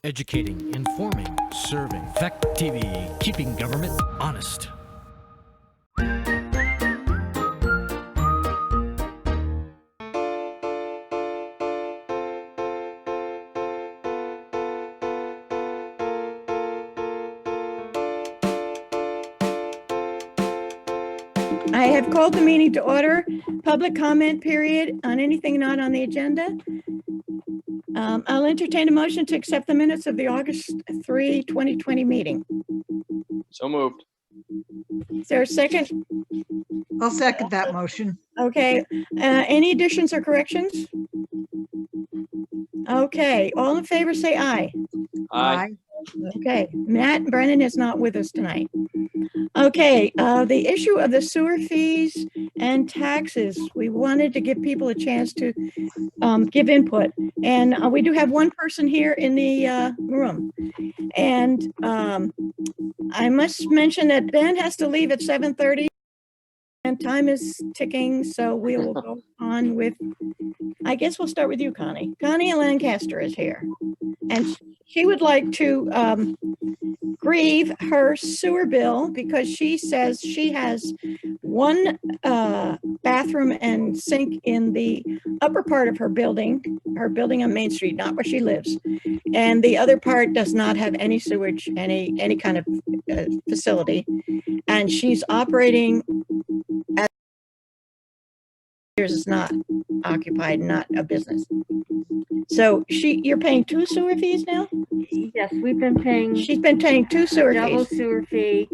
Educating, informing, serving. Fact TV, keeping government honest. I have called the meeting to order. Public comment period on anything not on the agenda. I'll entertain a motion to accept the minutes of the August 3, 2020 meeting. So moved. Is there a second? I'll second that motion. Okay, any additions or corrections? Okay, all in favor say aye. Aye. Okay, Matt Brennan is not with us tonight. Okay, the issue of the sewer fees and taxes, we wanted to give people a chance to give input. And we do have one person here in the room. And I must mention that Ben has to leave at 7:30 and time is ticking, so we will go on with, I guess we'll start with you, Connie. Connie Lancaster is here. And she would like to grieve her sewer bill because she says she has one bathroom and sink in the upper part of her building on Main Street, not where she lives. And the other part does not have any sewage, any kind of facility. And she's operating as yours is not occupied, not a business. So you're paying two sewer fees now? Yes, we've been paying. She's been paying two sewer double fees. sewer fee.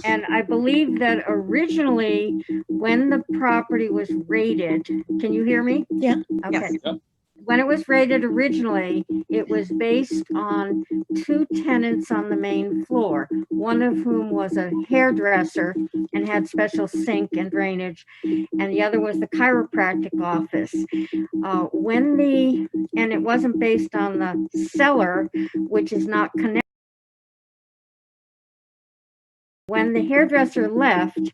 And I believe that originally, when the property was rated, can you hear me? Yeah. Okay. Yes. Yep. When it was rated originally, it was based on two tenants on the main floor, one of whom was a hairdresser and had special sink and drainage, and the other was the chiropractic office. And it wasn't based on the cellar, which is not connected. When the hairdresser left,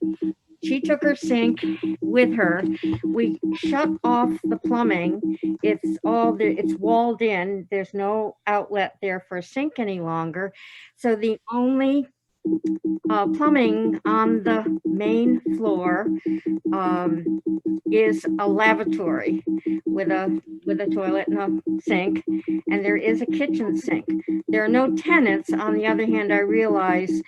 she took her sink with her. We shut off the plumbing. It's walled in. There's no outlet there for a sink any longer. So the only plumbing on the main floor is a lavatory with a toilet and a sink, and there is a kitchen sink. There are no tenants. On the other hand, I realize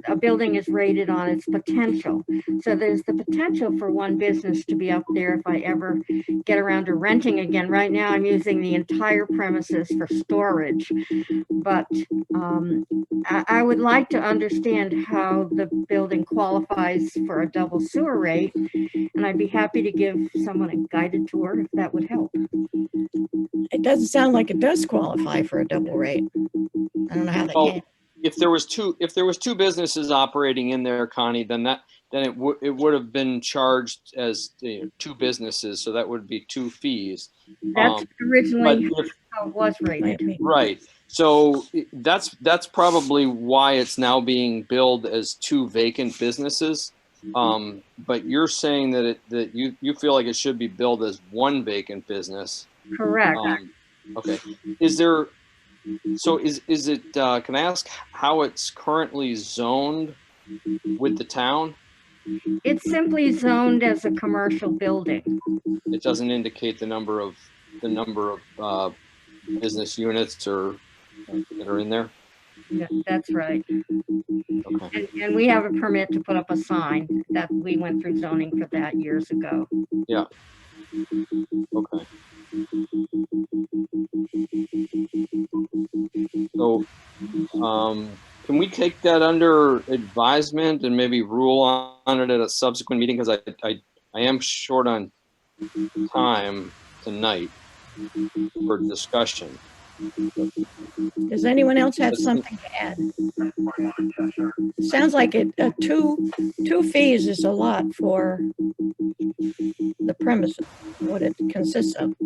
a building is rated on its potential. So there's the potential for one business to be up there if I ever get around to renting again. Right now, I'm using the entire premises for storage, but I would like to understand how the building qualifies for a double sewer rate, and I'd be happy to give someone a guided tour if that would help. It doesn't sound like it does qualify for a double rate. I don't know how that can. If there was two businesses operating in there, Connie, then it would have been charged as two businesses, so that would be two fees. That's originally how it was rated. Right. So that's probably why it's now being billed as two vacant businesses. But you're saying that you feel like it should be billed as one vacant business. Correct. Okay. Is it? Can I ask how it's currently zoned with the town? It's simply zoned as a commercial building. It doesn't indicate the number of business units that are in there. Yeah, that's right. Okay. And we have a permit to put up a sign that we went through zoning for that years ago. Yeah. Okay. So, can we take that under advisement and maybe rule on it at a subsequent meeting? Because I am short on time tonight for discussion. Does anyone else have something to add? Sounds like two fees is a lot for the premises, what it consists of.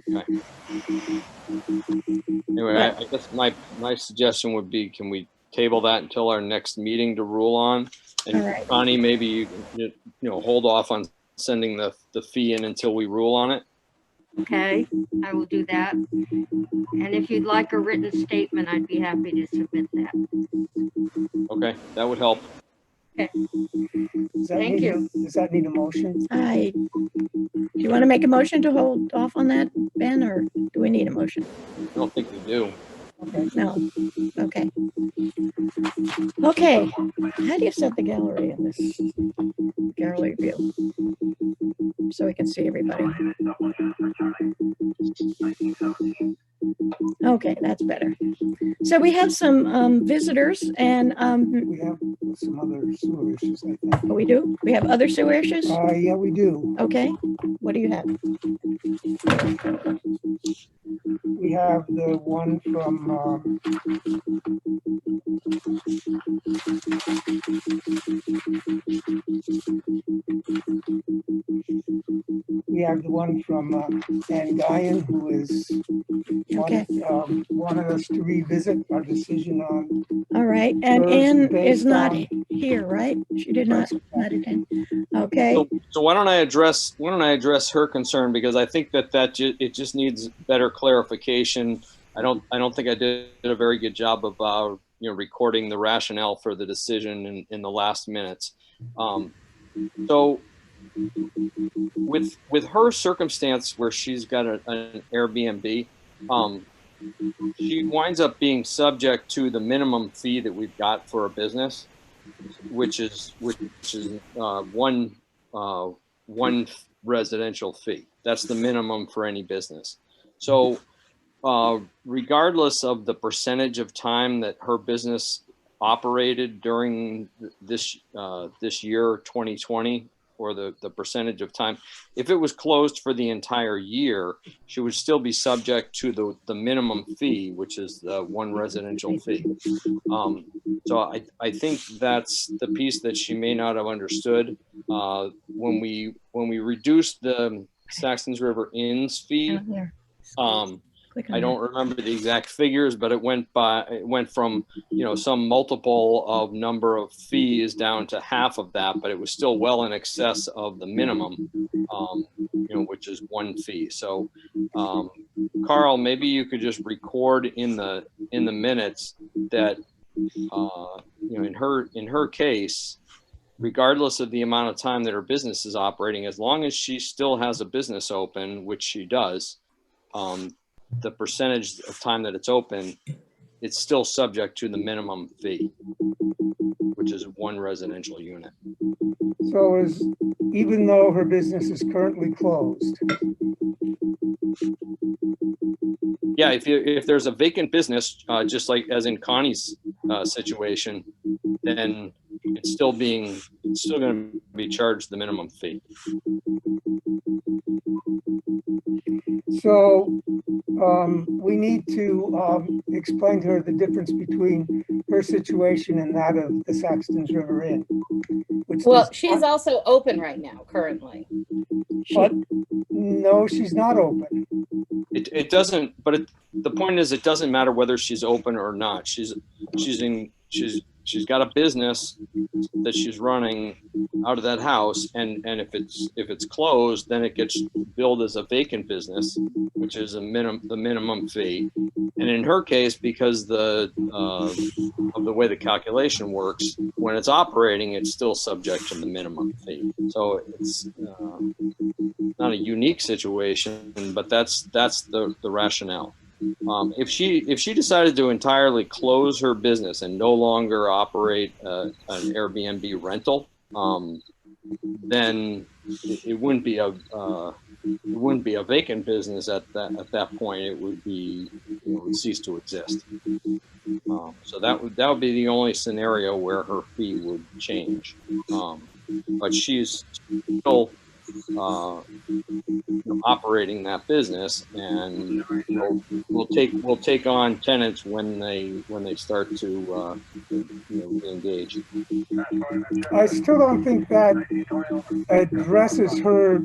Okay. Anyway, I guess my suggestion would be, can we table that until our next meeting to rule on? And All right. Connie, maybe you can hold off on sending the fee in until we rule on it. Okay, I will do that. And if you'd like a written statement, I'd be happy to submit that. Okay, that would help. Does that Thank need- you. Does that need a motion? Do you want to make a motion to hold off on that, Ben, or do we need a motion? I don't think we do. Okay. No, okay. Okay, how do you set the gallery in this gallery view? So we can see everybody. Okay, that's better. So we have some visitors and, We have some other sewer issues, I think. we do? We have other sewer issues? Yeah, we do. Okay, what do you have? We have the one from, we have the one from Ann Guyan, who is Okay. wanted us to revisit our decision on. All right, and Yours Ann is based not on- here, right? She did not attend. Okay, So why don't I address her concern, because I think that it just needs better clarification. I don't think I did a very good job of recording the rationale for the decision in the last minutes. So with her circumstance where she's got an Airbnb, she winds up being subject to the minimum fee that we've got for a business, which is one residential fee. That's the minimum for any business. So regardless of the percentage of time that her business operated during this year 2020, or the percentage of time, if it was closed for the entire year, she would still be subject to the minimum fee, which is the one residential fee. So I think that's the piece that she may not have understood. When we reduced the Saxtons River Inn's fee, here. Click on I don't remember the exact figures, but it went from some multiple of number of fees down to half of that, but it was still well in excess of the minimum, which is one fee. So Carl, maybe you could just record in the minutes that in her case, regardless of the amount of time that her business is operating, as long as she still has a business open, which she does, the percentage of time that it's open, it's still subject to the minimum fee, which is one residential unit. So even though her business is currently closed, Yeah, if there's a vacant business, just like as in Connie's situation, then it's still going to be charged the minimum fee. so we need to explain to her the difference between her situation and that of the Saxtons River Inn. Which Well, does she's not- also open right now, currently. But no, she's not open. It doesn't, but the point is, it doesn't matter whether she's open or not. She's got a business that she's running out of that house, and if it's closed, then it gets billed as a vacant business, which is the minimum fee. And in her case, because of the way the calculation works, when it's operating, it's still subject to the minimum fee. So it's not a unique situation, but that's the rationale. If she decided to entirely close her business and no longer operate an Airbnb rental, then it wouldn't be a vacant business at that point. It would be would cease to exist. So that would be the only scenario where her fee would change. But she's still operating that business, and we'll take on tenants when they start to engage. I still don't think that addresses her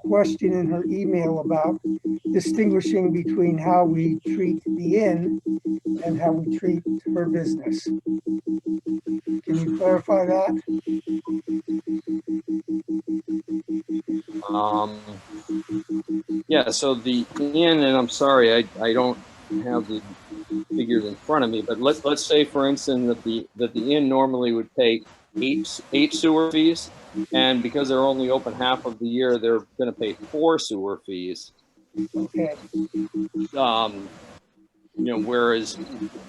question in her email about distinguishing between how we treat the inn and how we treat her business. Can you clarify that? Yeah, so the inn, and I'm sorry, I don't have the figures in front of me, but let's say, for instance, that the inn normally would pay eight sewer fees, and because they're only open half of the year, they're going to pay 4 sewer fees. Okay, Whereas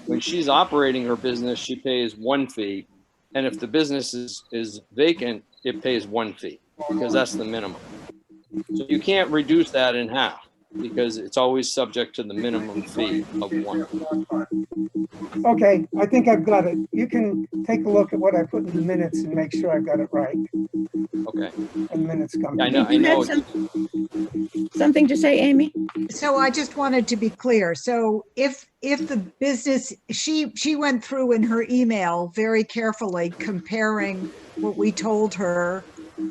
when she's operating her business, she pays 1 fee, and if the business is vacant, it pays 1 fee because that's the minimum. So you can't reduce that in half because it's always subject to the minimum fee of 1. okay, I think I've got it. You can take a look at what I put in the minutes and make sure I've got it right. Okay. And minutes come. I know. Did you have something to say, Amy? So I just wanted to be clear. So if the business, she went through in her email very carefully comparing what we told her,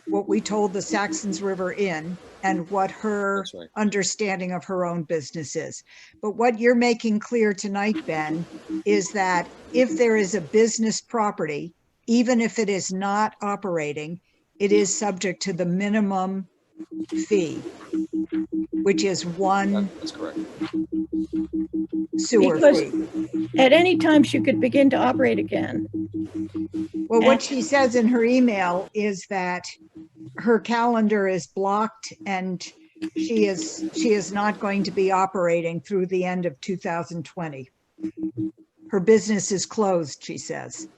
what we told the Saxtons River Inn, and what her That's right. understanding of her own business is. But what you're making clear tonight, Ben, is that if there is a business property, even if it is not operating, it is subject to the minimum fee, which is 1 That's correct. sewer Because fee. at any time she could begin to operate again. Well, what she says in her email is that her calendar is blocked and she is not going to be operating through the end of 2020. Her business is closed, she says.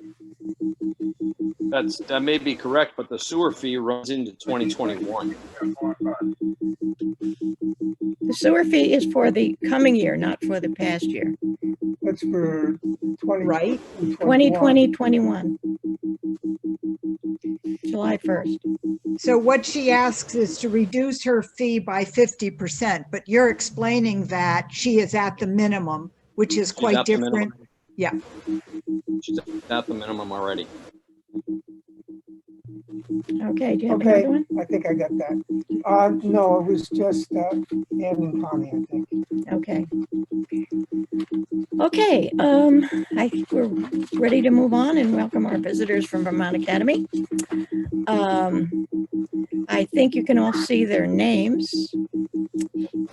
That may be correct, but the sewer fee runs into 2021. The sewer fee is for the coming year, not for the past year. That's for 20. Right. 2020, 21. July 1st. So what she asks is to reduce her fee by 50%, but you're explaining that she is at the minimum, which is quite at the minimum. different. Yeah. She's at the minimum already. Okay, do you have Okay, another one? I think I got that. No, it was just Ann and Connie, I think. Okay. Okay, I think we're ready to move on and welcome our visitors from Vermont Academy. I think you can all see their names.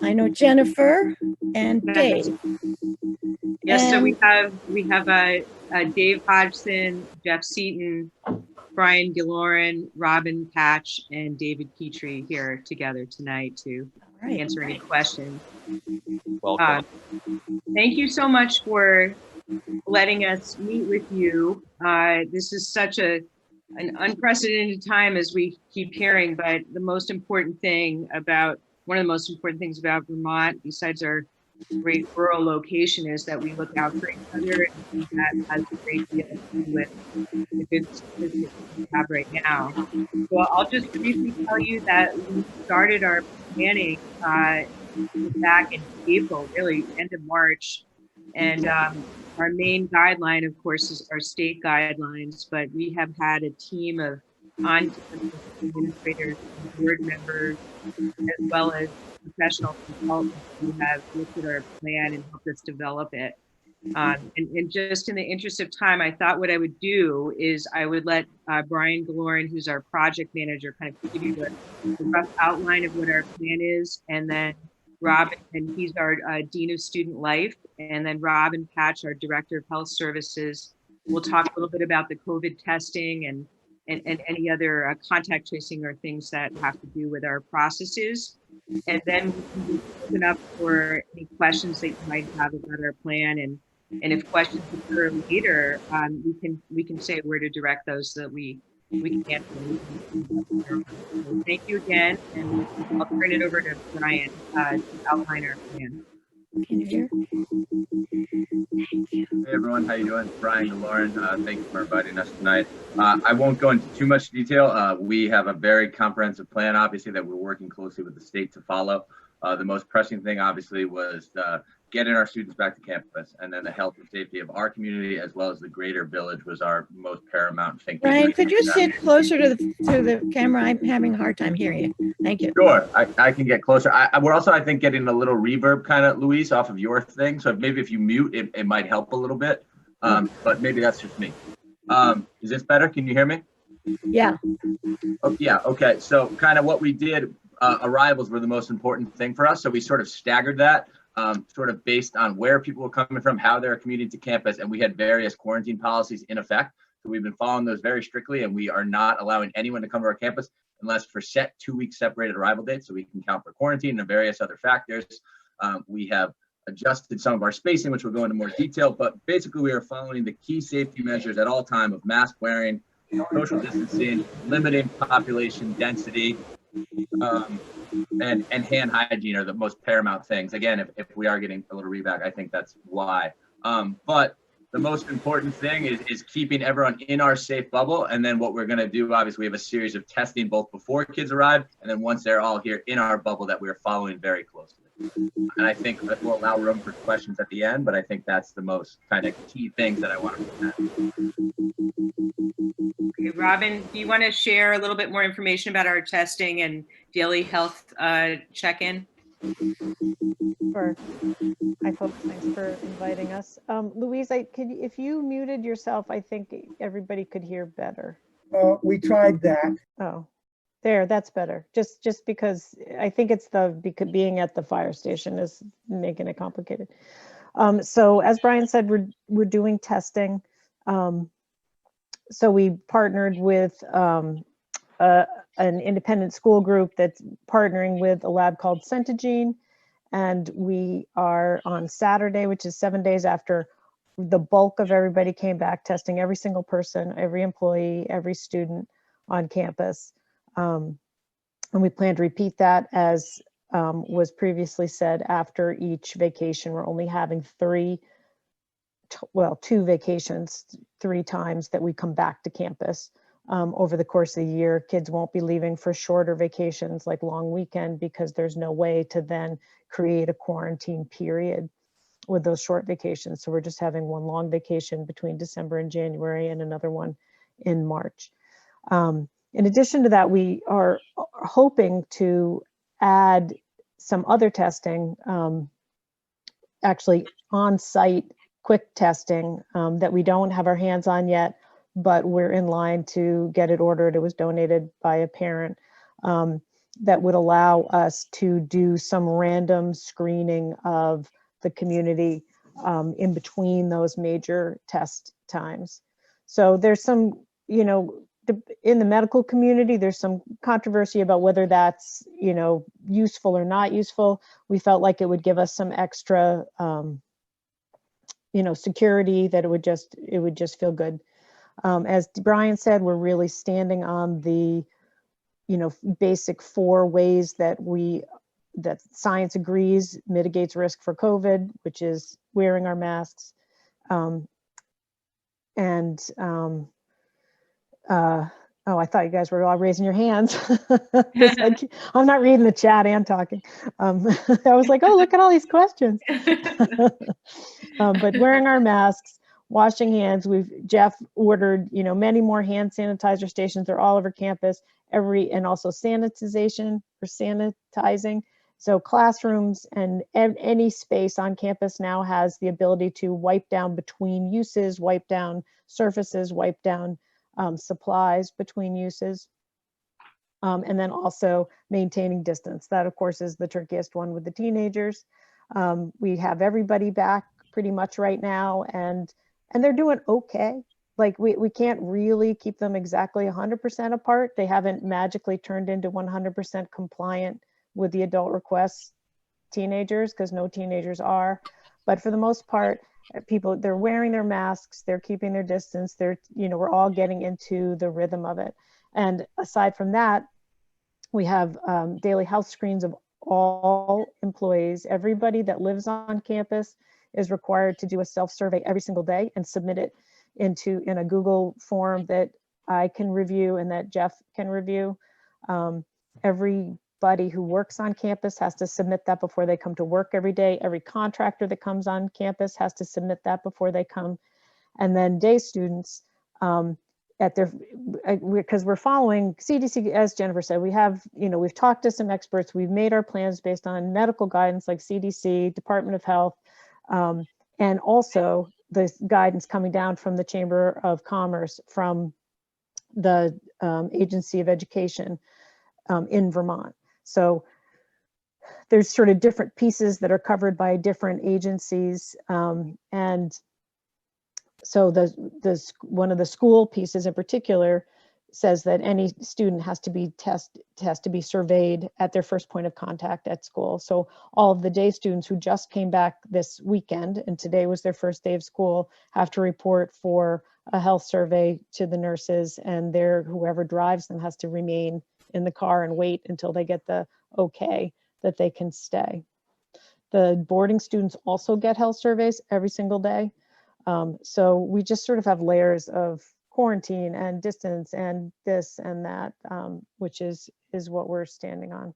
I know Jennifer and Dave. Yes, so And- we have Dave Hodgson, Jeff Seaton, Brian Gilloran, Robin Patch, and David Petrie here together tonight to Right. answer any questions. Welcome. Thank you so much for letting us meet with you. This is such an unprecedented time, as we keep hearing, but one of the most important things about Vermont, besides our great rural location, is that we look out for each other, and that has a great deal to do with the good statistics we have right now. So I'll just briefly tell you that we started our planning back in April, really end of March, and our main guideline, of course, is our state guidelines, but we have had a team of administrators, board members, as well as professional consultants who have looked at our plan and helped us develop it. And just in the interest of time, I thought what I would do is I would let Brian Gilloran, who's our project manager, kind of give you the rough outline of what our plan is, and then Robin, and he's our Dean of Student Life, and then Robin Patch, our Director of Health Services. We'll talk a little bit about the COVID testing and any other contact tracing or things that have to do with our processes. And then we can open up for any questions that you might have about our plan. And if questions occur later, we can say where to direct those so that we can answer them. So thank you again, and I'll turn it over to Brian to outline our plan. Can you hear? Hey everyone, how you doing? Brian Gilloran. Thank you for inviting us tonight. I won't go into too much detail. We have a very comprehensive plan, obviously, that we're working closely with the state to follow. The most pressing thing, obviously, was getting our students back to campus, and then the health and safety of our community as well as the greater village was our most paramount thing. Brian, could you sit closer to the camera? I'm having a hard time hearing you. Thank you. Sure, I can get closer. We're also, I think, getting a little reverb kind of, Louise, off of your thing. So maybe if you mute, it might help a little bit, but maybe that's just me. Is this better? Can you hear me? Yeah. Oh, yeah, okay. So kind of what we did, arrivals were the most important thing for us. So we sort of staggered that sort of based on where people were coming from, how they're commuting to campus, and we had various quarantine policies in effect. So we've been following those very strictly, and we are not allowing anyone to come to our campus unless for set 2-week separated arrival dates, so we can count for quarantine and various other factors. We have adjusted some of our spacing, which we'll go into more detail, but basically we are following the key safety measures at all time of mask wearing, social distancing, limiting population density, and hand hygiene are the most paramount things. Again, if we are getting a little reback, I think that's why. But the most important thing is keeping everyone in our safe bubble. And then what we're going to do, obviously, we have a series of testing both before kids arrive and then once they're all here in our bubble that we're following very closely. And I think that will allow room for questions at the end, but I think that's the most kind of key things that I want to present. Okay, Robin, do you want to share a little bit more information about our testing and daily health check-in? Sure. Hi, folks. Thanks for inviting us. Louise, if you muted yourself, I think everybody could hear better. We tried that. Oh, there, that's better. Just because I think it's because being at the fire station is making it complicated. So as Brian said, we're doing testing. So we partnered with an independent school group that's partnering with a lab called Centogene. And we are on Saturday, which is 7 days after the bulk of everybody came back, testing every single person, every employee, every student on campus. And we plan to repeat that as was previously said after each vacation. We're only having 2 vacations, 3 times that we come back to campus. Over the course of the year, kids won't be leaving for shorter vacations like long weekend because there's no way to then create a quarantine period with those short vacations. So we're just having one long vacation between December and January and another one in March. In addition to that, we are hoping to add some other testing, actually on-site quick testing that we don't have our hands on yet, but we're in line to get it ordered. It was donated by a parent that would allow us to do some random screening of the community in between those major test times. So there's some, in the medical community, there's some controversy about whether that's, useful or not useful. We felt like it would give us some extra, security, that it would just feel good. As Brian said, we're really standing on the, basic 4 ways that science agrees mitigates risk for COVID, which is wearing our masks, oh, I thought you guys were all raising your hands. I'm not reading the chat and talking. I was like, oh, look at all these questions. But wearing our masks, washing hands. Jeff ordered, many more hand sanitizer stations. They're all over campus. And also sanitization or sanitizing. So classrooms and any space on campus now has the ability to wipe down between uses, wipe down surfaces, wipe down supplies between uses. And then also maintaining distance. That, of course, is the trickiest one with the teenagers. We have everybody back pretty much right now, and they're doing okay. Like we can't really keep them exactly 100% apart. They haven't magically turned into 100% compliant with the adult requests teenagers, because no teenagers are. But for the most part, they're wearing their masks, they're keeping their distance, we're all getting into the rhythm of it. And aside from that, we have daily health screens of all employees. Everybody that lives on campus is required to do a self-survey every single day and submit it in a Google form that I can review and that Jeff can review. Everybody who works on campus has to submit that before they come to work every day. Every contractor that comes on campus has to submit that before they come. And then day students, because we're following CDC, as Jennifer said, we've talked to some experts, we've made our plans based on medical guidance like CDC, Department of Health, and also the guidance coming down from the Chamber of Commerce, from the Agency of Education in Vermont. So there's sort of different pieces that are covered by different agencies. And so one of the school pieces in particular says that any student has to be surveyed at their first point of contact at school. So all of the day students who just came back this weekend, and today was their first day of school, have to report for a health survey to the nurses, and whoever drives them has to remain in the car and wait until they get the okay that they can stay. The boarding students also get health surveys every single day. So we just sort of have layers of quarantine and distance and this and that, which is what we're standing on.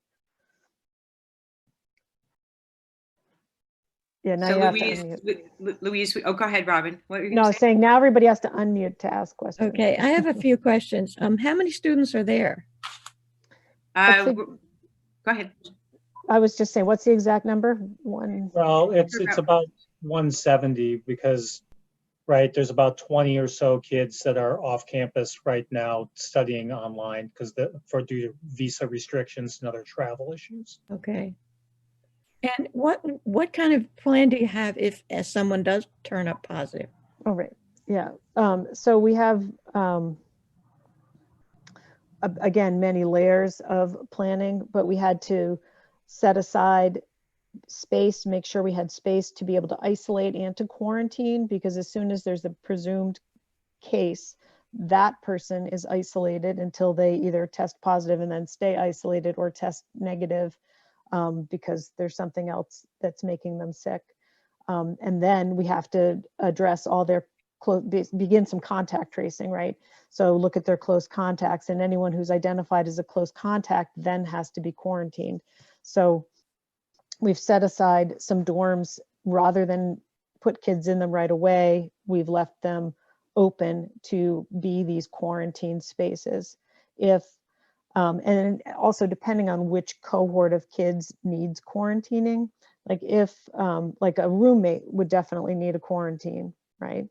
Yeah, now So you have to Louise, unmute. Louise, oh, go ahead, Robin. What were you No, I going was to say? saying now everybody has to unmute to ask questions. Okay, I have a few questions. How many students are there? Go ahead. I was just saying, what's the exact number? One. Well, it's about 170 because, right, there's about 20 or so kids that are off campus right now studying online because due to visa restrictions and other travel issues. Okay. And what kind of plan do you have if someone does turn up positive? Oh, right. Yeah. So we have, again, many layers of planning, but we had to set aside space, make sure we had space to be able to isolate and to quarantine, because as soon as there's a presumed case, that person is isolated until they either test positive and then stay isolated or test negative because there's something else that's making them sick. And then we have to address all their begin some contact tracing, right? So look at their close contacts, and anyone who's identified as a close contact then has to be quarantined. So we've set aside some dorms rather than put kids in them right away. We've left them open to be these quarantine spaces. And also depending on which cohort of kids needs quarantining, like if like a roommate would definitely need a quarantine, right?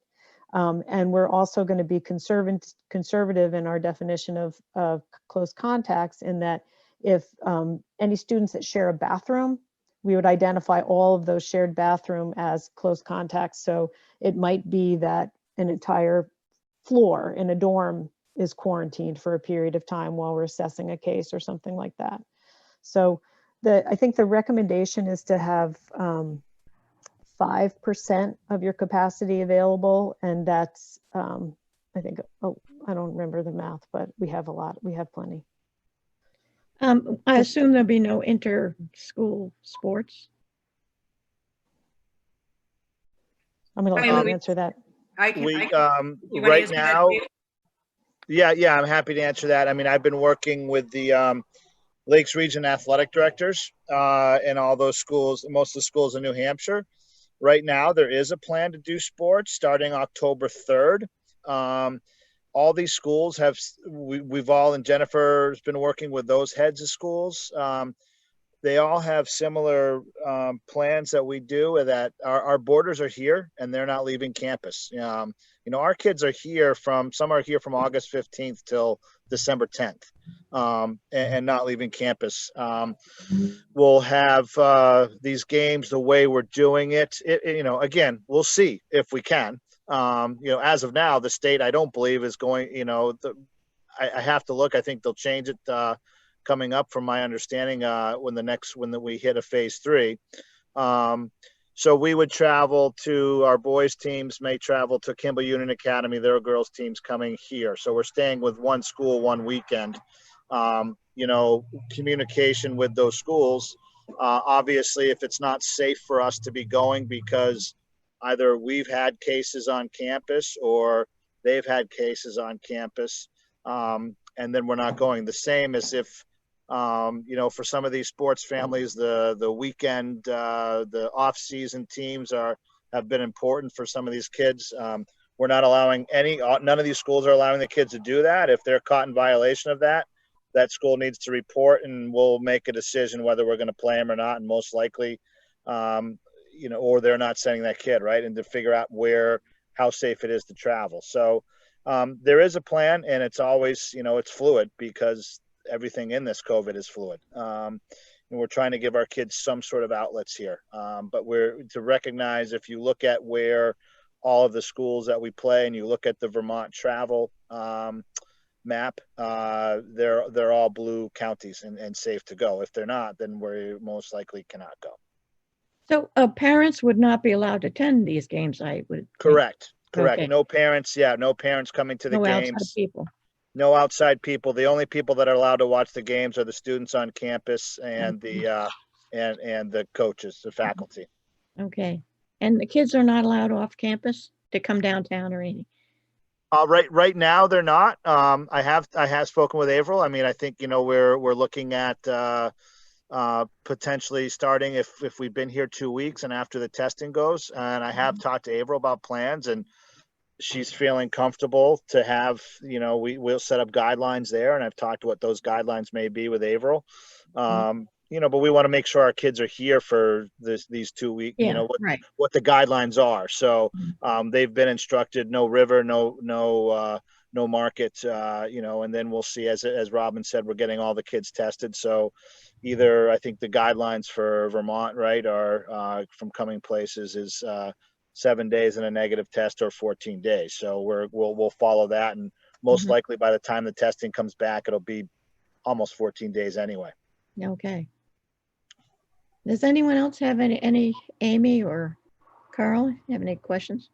And we're also going to be conservative in our definition of close contacts, in that if any students that share a bathroom, we would identify all of those shared bathroom as close contacts. So it might be that an entire floor in a dorm is quarantined for a period of time while we're assessing a case or something like that. So I think the recommendation is to have 5% of your capacity available, and that's I think, I don't remember the math, but we have a lot, we have plenty. I assume there'll be no inter-school sports. I'm going to let you answer that. Right now, yeah, I'm happy to answer that. I mean, I've been working with the Lakes Region athletic directors in all those schools, most of the schools in New Hampshire. Right now, there is a plan to do sports starting October 3rd. All these schools have, we've all, and Jennifer's been working with those heads of schools. They all have similar plans that we do, that our boarders are here and they're not leaving campus. You know, our kids are here some are here from August 15th till December 10th and not leaving campus. We'll have these games the way we're doing it. You know, again, we'll see if we can. You know, as of now, the state, I don't believe is going, you know, I have to look. I think they'll change it coming up, from my understanding, when we hit a phase 3. So we would travel to, our boys teams may travel to Kimball Union Academy. There are girls teams coming here. So we're staying with one school one weekend. You know, communication with those schools. Obviously, if it's not safe for us to be going because either we've had cases on campus or they've had cases on campus, and then we're not going. The same as if, you know, for some of these sports families, the weekend, the off-season teams have been important for some of these kids. We're not allowing none of these schools are allowing the kids to do that. If they're caught in violation of that, that school needs to report, and we'll make a decision whether we're going to play them or not. And most likely, you know, or they're not sending that kid, right? And to figure out how safe it is to travel. So there is a plan, and it's always, you know, it's fluid because everything in this COVID is fluid. And we're trying to give our kids some sort of outlets here. But we're to recognize, if you look at where all of the schools that we play and you look at the Vermont travel map, they're all blue counties and safe to go. If they're not, then we most likely cannot go. So parents would not be allowed to attend these games, I would think. Correct. Okay. No parents. Yeah, no parents coming to the No outside games. people. No outside people. The only people that are allowed to watch the games are the students on campus and the and the coaches, the faculty. Okay. And the kids are not allowed off campus to come downtown or anything? Right now they're not. I have spoken with Averill. I mean, I think, you know, we're looking at potentially starting if we've been here 2 weeks and after the testing goes. And I have talked to Averill about plans, and she's feeling comfortable to have, you know, we'll set up guidelines there. And I've talked to what those guidelines may be with Averill. You know, but we want to make sure our kids are here for these 2 weeks, Yeah, you know, what the guidelines are. So they've been instructed, no river, no market, you know, and then we'll see, as Robin said, we're getting all the kids tested. So either, I think the guidelines for Vermont, right, are from coming places is 7 days and a negative test or 14 days. So we'll follow that. And most likely by the time the testing comes back, it'll be almost 14 days anyway. Okay. Does anyone else have any Amy or Carl, have any questions?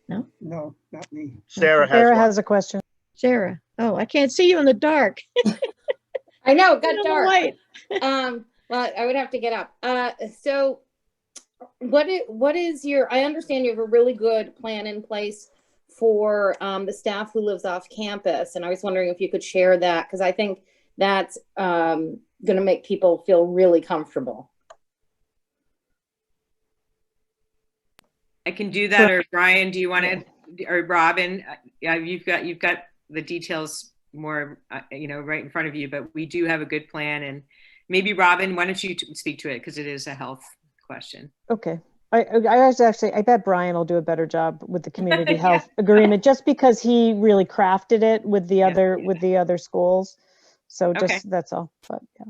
No? No, not me. Sarah has a question. Sarah. Oh, I can't see you in the dark. I know, it got On the dark. light. Well, I would have to get up. So what is your, I understand you have a really good plan in place for the staff who lives off campus. And I was wondering if you could share that, because I think that's going to make people feel really comfortable. I can do that, or Brian, do you want to, or Robin? Yeah, you've got the details more, you know, right in front of you, but we do have a good plan. And maybe Robin, why don't you speak to it, because it is a health question. Okay. I was actually, I bet Brian will do a better job with the community health agreement, just because he really crafted it with the other schools. So just, that's all, but yeah.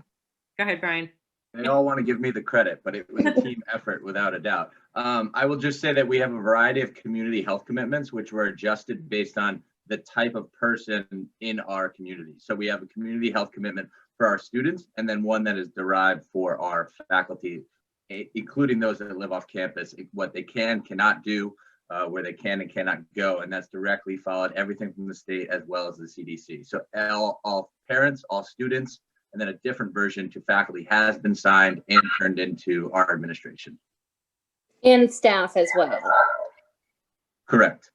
Go ahead, Brian. They all want to give me the credit, but it was a team effort without a doubt. I will just say that we have a variety of community health commitments, which were adjusted based on the type of person in our community. So we have a community health commitment for our students, and then one that is derived for our faculty, including those that live off campus, what they cannot do, where they can and cannot go. And that's directly followed everything from the state as well as the CDC. So all parents, all students, and then a different version to faculty has been signed and turned into our administration. And staff as well. Correct.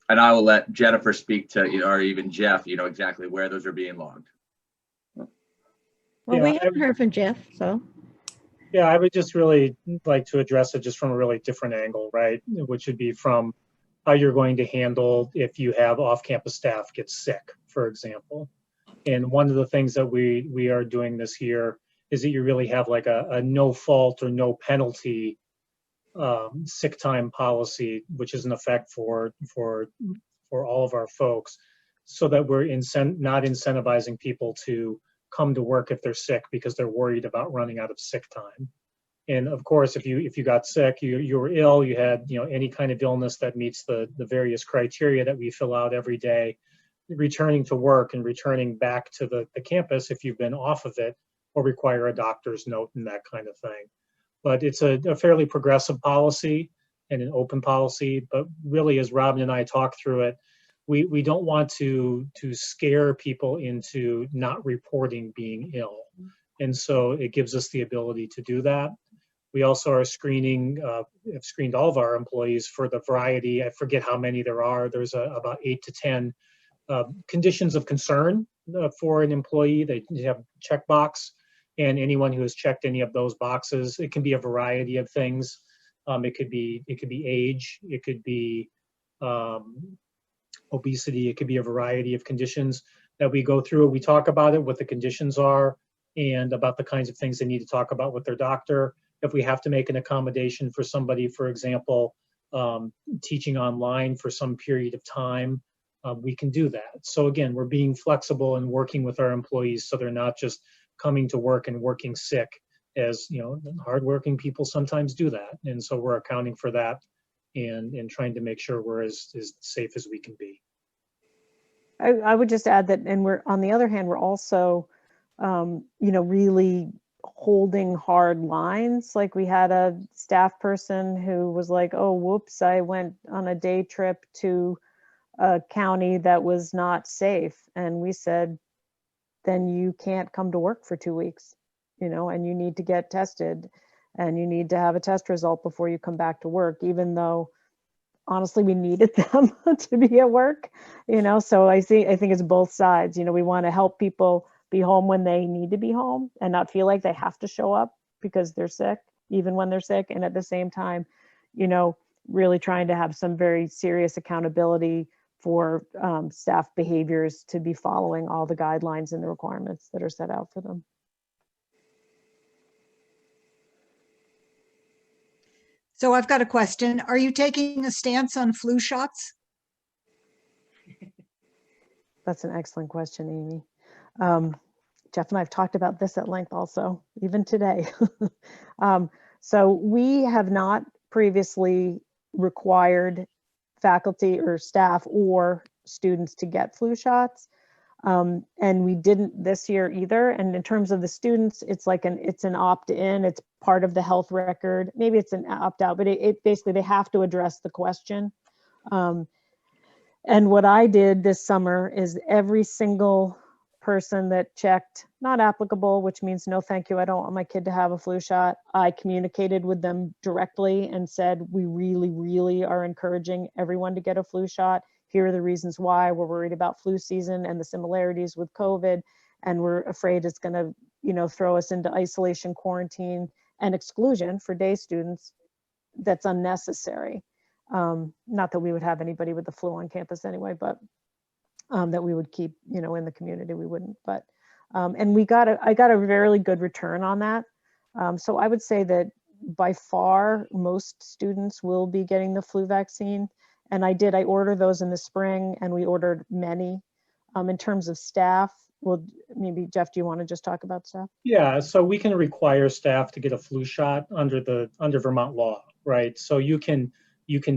And I will let Jennifer speak to, or even Jeff, you know, exactly where those are being logged. Well, we haven't heard from Jeff, so. Yeah, I would just really like to address it just from a really different angle, right? Which would be from how you're going to handle if you have off-campus staff get sick, for example. And one of the things that we are doing this year is that you really have like a no fault or no penalty sick time policy, which is in effect for all of our folks, so that we're not incentivizing people to come to work if they're sick because they're worried about running out of sick time. And of course, if you got sick, you were ill, you had, you know, any kind of illness that meets the various criteria that we fill out every day, returning to work and returning back to the campus if you've been off of it will require a doctor's note and that kind of thing. But it's a fairly progressive policy and an open policy. But really, as Robin and I talk through it, we don't want to scare people into not reporting being ill. And so it gives us the ability to do that. We also are screening, have screened all of our employees for the variety. I forget how many there are. There's about 8 to 10 conditions of concern for an employee. They have a checkbox, and anyone who has checked any of those boxes, it can be a variety of things. It could be age, it could be obesity, it could be a variety of conditions that we go through. We talk about it, what the conditions are, and about the kinds of things they need to talk about with their doctor. If we have to make an accommodation for somebody, for example, teaching online for some period of time, we can do that. So again, we're being flexible and working with our employees so they're not just coming to work and working sick, as you know, hardworking people sometimes do that. And so we're accounting for that and trying to make sure we're as safe as we can be. I would just add that, and we're, on the other hand, we're also, really holding hard lines. Like we had a staff person who was like, oh, whoops, I went on a day trip to a county that was not safe. And we said, then you can't come to work for 2 weeks, and you need to get tested and you need to have a test result before you come back to work, even though honestly, we needed them to be at work, so I think it's both sides. We want to help people be home when they need to be home and not feel like they have to show up because they're sick, even when they're sick. And at the same time, really trying to have some very serious accountability for staff behaviors to be following all the guidelines and the requirements that are set out for them. So I've got a question. Are you taking a stance on flu shots? That's an excellent question, Amy. Jeff and I have talked about this at length also, even today. So we have not previously required faculty or staff or students to get flu shots. And we didn't this year either. And in terms of the students, it's an opt-in, it's part of the health record. Maybe it's an opt-out, but it basically, they have to address the question. And what I did this summer is every single person that checked not applicable, which means no, thank you, I don't want my kid to have a flu shot, I communicated with them directly and said, we really, really are encouraging everyone to get a flu shot. Here are the reasons why. We're worried about flu season and the similarities with COVID, and we're afraid it's going to, throw us into isolation, quarantine, and exclusion for day students. That's unnecessary. Not that we would have anybody with the flu on campus anyway, but that we would keep, in the community. We wouldn't. But and I got a really good return on that. So I would say that by far most students will be getting the flu vaccine. And I ordered those in the spring, and we ordered many. In terms of staff, well, maybe Jeff, do you want to just talk about staff? Yeah, so we can require staff to get a flu shot under Vermont law, right? So you can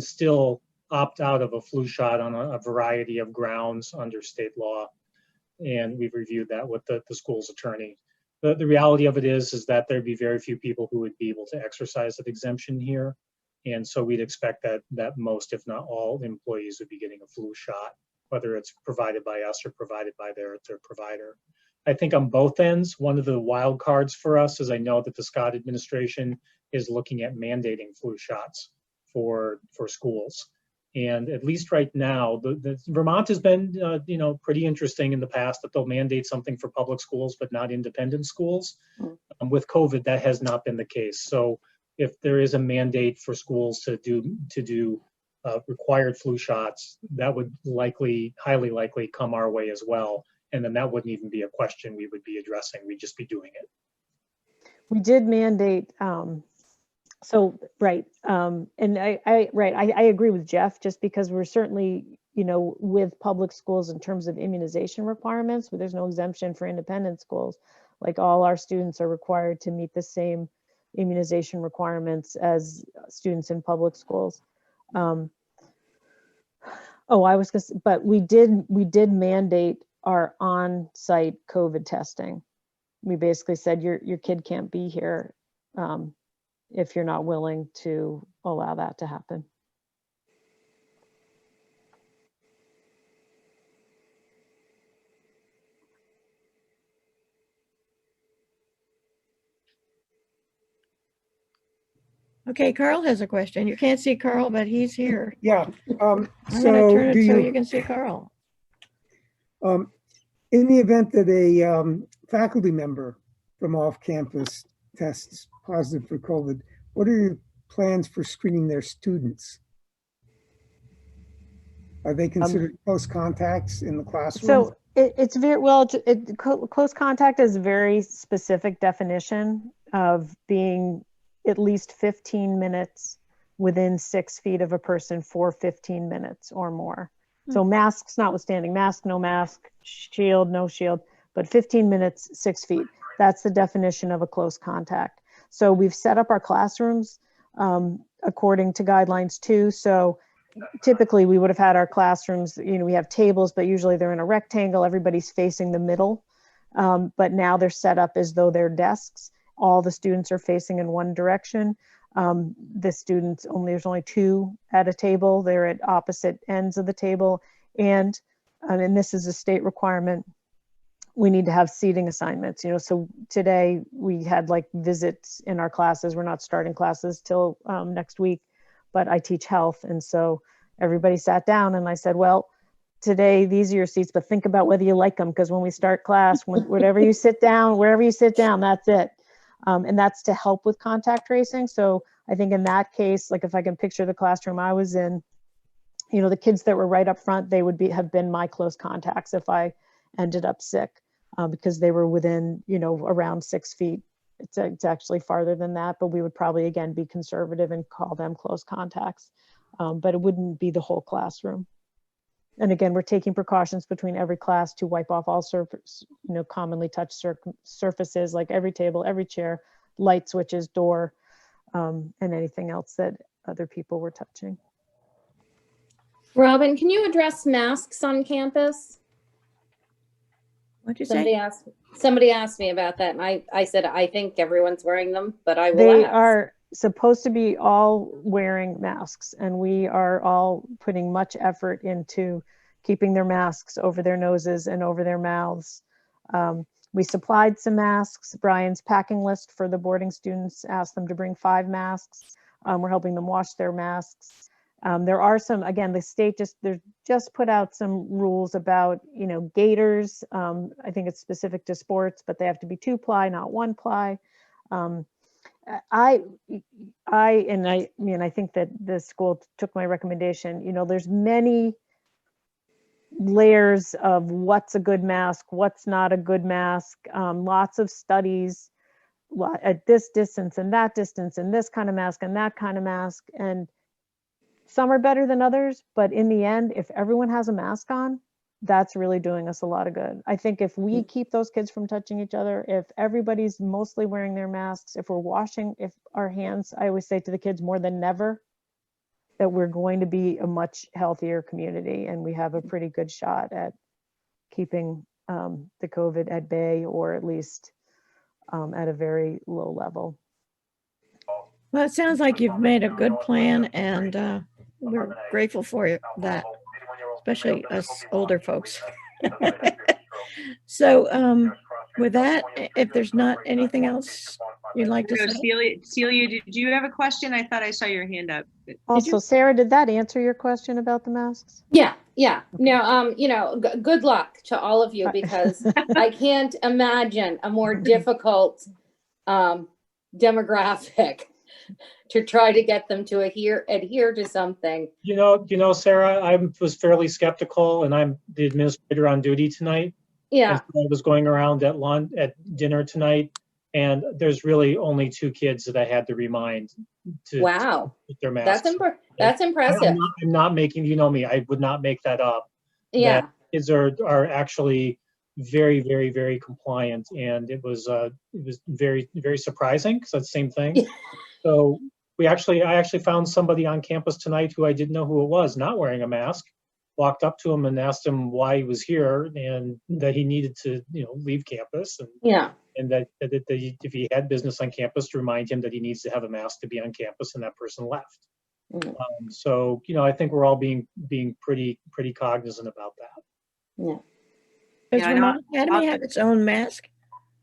still opt out of a flu shot on a variety of grounds under state law, and we've reviewed that with the school's attorney. The reality of it is that there'd be very few people who would be able to exercise that exemption here. And so we'd expect that most, if not all, employees would be getting a flu shot, whether it's provided by us or provided by their provider. I think on both ends, one of the wild cards for us is I know that the Scott administration is looking at mandating flu shots for schools. And at least right now, the Vermont has been pretty interesting in the past that they'll mandate something for public schools, but not independent schools. With COVID, that has not been the case. So if there is a mandate for schools to do required flu shots, that would highly likely come our way as well. And then that wouldn't even be a question we would be addressing. We'd just be doing it. We did mandate, right. And I agree with Jeff, just because we're certainly, with public schools in terms of immunization requirements, but there's no exemption for independent schools. Like all our students are required to meet the same immunization requirements as students in public schools. But we did mandate our on-site COVID testing. We basically said your kid can't be here if you're not willing to allow that to happen. Okay, Carl has a question. You can't see Carl, but he's here. Yeah. I'm going to turn it so you can see Carl. In the event that a faculty member from off campus tests positive for COVID, what are your plans for screening their students? Are they considered close contacts in the classroom? So it's very well. Close contact is a very specific definition of being at least 15 minutes within 6 feet of a person for 15 minutes or more. So masks notwithstanding, mask, no mask, shield, no shield, but 15 minutes, 6 feet. That's the definition of a close contact. So we've set up our classrooms according to guidelines too. So typically we would have had our classrooms, we have tables, but usually they're in a rectangle, everybody's facing the middle. But now they're set up as though they're desks. All the students are facing in one direction. The students there's only 2 at a table. They're at opposite ends of the table. And this is a state requirement. We need to have seating assignments, so today we had like visits in our classes. We're not starting classes till next week, but I teach health. And so everybody sat down and I said, well, today, these are your seats, but think about whether you like them. Because when we start class, wherever you sit down, that's it. And that's to help with contact tracing. So I think in that case, like if I can picture the classroom I was in, the kids that were right up front, they would have been my close contacts if I ended up sick, because they were within, around 6 feet. It's actually farther than that, but we would probably, again, be conservative and call them close contacts. But it wouldn't be the whole classroom. And again, we're taking precautions between every class to wipe off all commonly touched surfaces, like every table, every chair, light switches, door, and anything else that other people were touching. Robin, can you address masks on campus? What'd you say? Somebody asked me about that, and I said I think everyone's wearing them, but I will They ask. are supposed to be all wearing masks, and we are all putting much effort into keeping their masks over their noses and over their mouths. We supplied some masks. Brian's packing list for the boarding students asked them to bring 5 masks. We're helping them wash their masks. There are some, again, the state just put out some rules about, gaiters. I think it's specific to sports, but they have to be 2-ply, not 1-ply. I think that the school took my recommendation. There's many layers of what's a good mask, what's not a good mask, lots of studies at this distance and that distance and this kind of mask and that kind of mask. And some are better than others, but in the end, if everyone has a mask on, that's really doing us a lot of good. I think if we keep those kids from touching each other, if everybody's mostly wearing their masks, if we're washing our hands, I always say to the kids more than never, that we're going to be a much healthier community, and we have a pretty good shot at keeping the COVID at bay, or at least at a very low level. Well, it sounds like you've made a good plan, and we're grateful for that, especially us older folks. So with that, if there's not anything else you'd like to say. Celia, did you have a question? I thought I saw your hand up. Also, Sarah, did that answer your question about the masks? Yeah. No, good luck to all of you, because I can't imagine a more difficult demographic to try to get them to adhere to something. Sarah, I was fairly skeptical, and I'm the administrator on duty tonight. Yeah. And so I was going around at dinner tonight, and there's really only 2 kids that I had to remind to put their masks. That's impressive. I'm not making, me, I would not make that up. Yeah. That kids are actually very, very, very compliant, and it was very, very surprising, because that's the same thing. So I actually found somebody on campus tonight who I didn't know who it was, not wearing a mask. Walked up to him and asked him why he was here, and that he needed to, leave campus, and that if he had business on campus, to remind him that he needs to have a mask to be on campus, and that person left. So I think we're all being pretty cognizant about that. Yeah. Does Vermont Academy have its own mask?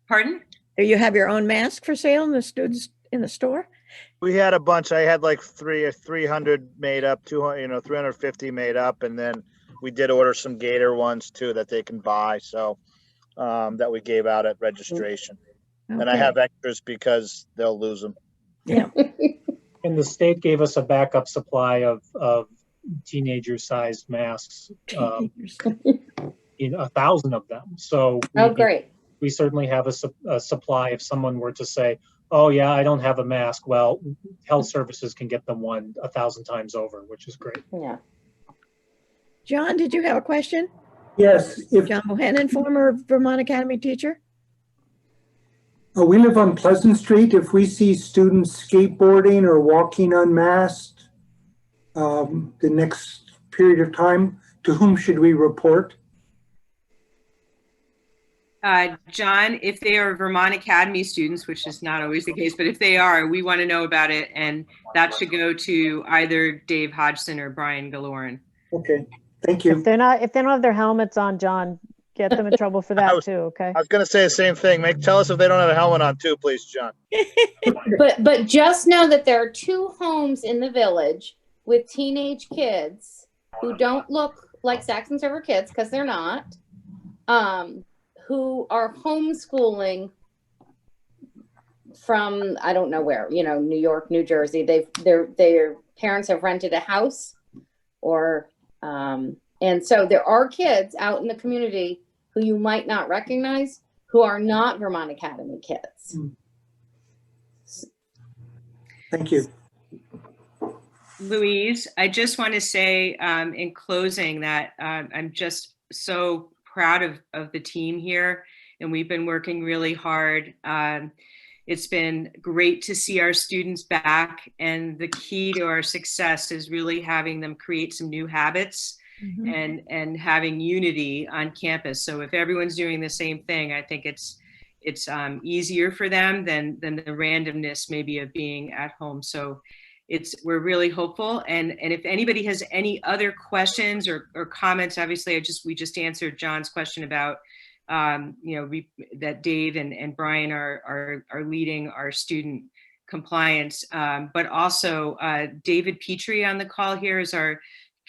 Pardon? Do you have your own mask for sale in the students in the store? We had a bunch. I had like 300 made up, 200, 350 made up, and then we did order some Gator ones too that they can buy. So that we gave out at registration, and I have extras because they'll lose them. Yeah. And the state gave us a backup supply of teenager-sized masks, 1,000 of them. So great. We certainly have a supply if someone were to say, oh yeah, I don't have a mask. Well, health services can get them one 1,000 times over, which is great. Yeah. John, did you have a question? Yes, if John Bohannon, former Vermont Academy teacher. we live on Pleasant Street, if we see students skateboarding or walking unmasked the next period of time, to whom should we report? John, if they are Vermont Academy students, which is not always the case, but if they are, we want to know about it, and that should go to either Dave Hodgson or Brian Galoran. Okay, thank you. If they don't have their helmets on, John, get them in trouble for that too, okay? I was going to say the same thing. Tell us if they don't have a helmet on too, please, John. But just know that there are 2 homes in the village with teenage kids who don't look like Saxon server kids, because they're not, who are homeschooling from, I don't know where, New York, New Jersey. Their parents have rented a house, or and so there are kids out in the community who you might not recognize, who are not Vermont Academy kids. Thank you. Louise, I just want to say in closing that I'm just so proud of the team here, and we've been working really hard. It's been great to see our students back, and the key to our success is really having them create some new habits and having unity on campus. So if everyone's doing the same thing, I think it's easier for them than the randomness maybe of being at home. So we're really hopeful. And if anybody has any other questions or comments, obviously we just answered John's question about that Dave and Brian are leading our student compliance, but also David Petrie on the call here is our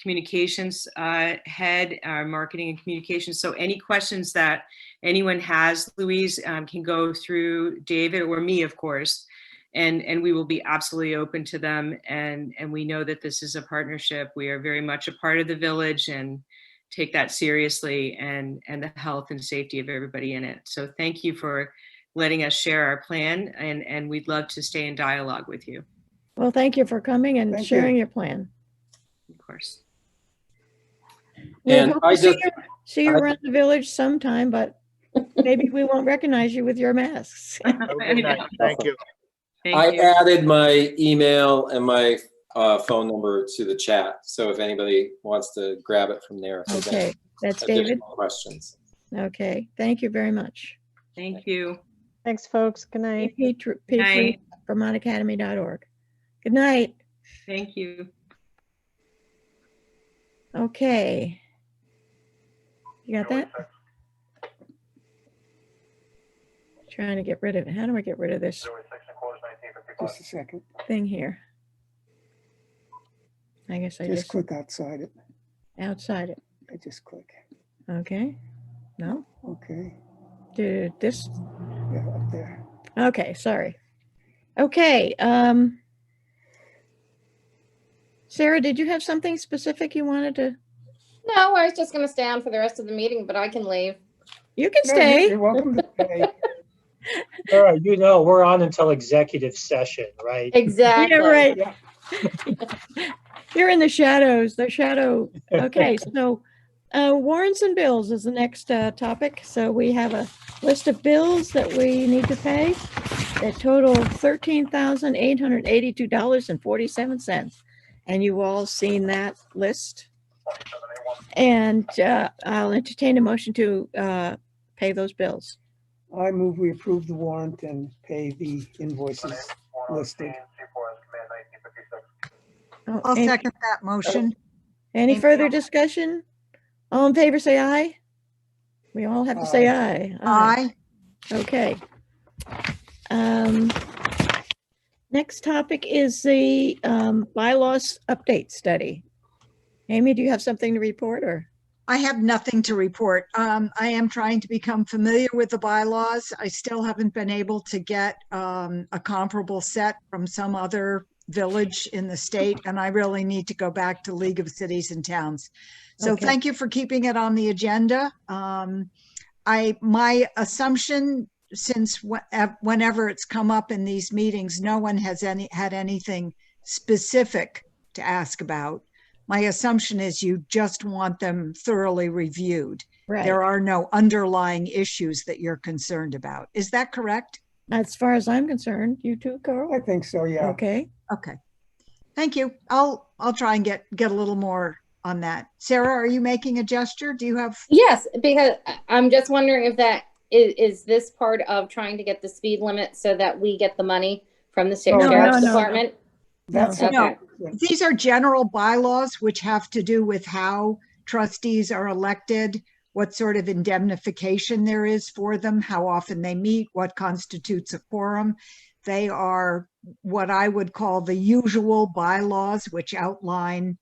communications head, our marketing and communications. So any questions that anyone has, Louise, can go through David or me, of course, and we will be absolutely open to them. And we know that this is a partnership. We are very much a part of the village and take that seriously, and the health and safety of everybody in it. So thank you for letting us share our plan, and we'd love to stay in dialogue with you. Well, thank you for coming and sharing your plan. Of course. And I just see you around the village sometime, but maybe we won't recognize you with your masks. Thank you. I added my email and my phone number to the chat, so if anybody wants to grab it from there. Okay, that's David. Questions. Okay, thank you very much. Thank you. Thanks, folks. Good night. vermontacademy.org. Good night. Thank you. Okay. You got that? Trying to get rid of it. How do I get rid of this Just a second. thing here? I guess I Just click outside it. outside it. I just click. Okay. No? Okay. Did this? Yeah, up there. Okay, sorry. Okay. Sarah, did you have something specific you wanted to? No, I was just going to stay on for the rest of the meeting, but I can leave. You can stay. You're welcome to stay. All right, we're on until executive session, right? Exactly. Yeah, right. You're in the shadows, the shadow. Okay, so warrants and bills is the next topic. So we have a list of bills that we need to pay that total $13,882.47. And you've all seen that list. And I'll entertain a motion to pay those bills. I move we approve the warrant and pay the invoices listed. Oh, I'll second that motion. Any further discussion? All in favor, say aye. We all have to say aye. Aye. Okay. Next topic is the bylaws update study. Amy, do you have something to report, or? I have nothing to report. I am trying to become familiar with the bylaws. I still haven't been able to get a comparable set from some other village in the state, and I really need to go back to League of Cities and Towns. So Thank you for keeping it on the agenda. My assumption since whenever it's come up in these meetings, no one has had anything specific to ask about. My assumption is you just want them thoroughly reviewed. Right. There are no underlying issues that you're concerned about. Is that correct? As far as I'm concerned, you too, Carl? I think so, yeah. Okay. Okay. Thank you. I'll try and get a little more on that. Sarah, are you making a gesture? Do you have? Yes, because I'm just wondering if that is this part of trying to get the speed limit so that we get the money from the sheriff's department? That's no. These are general bylaws which have to do with how trustees are elected, what sort of indemnification there is for them, how often they meet, what constitutes a quorum. They are what I would call the usual bylaws, which outline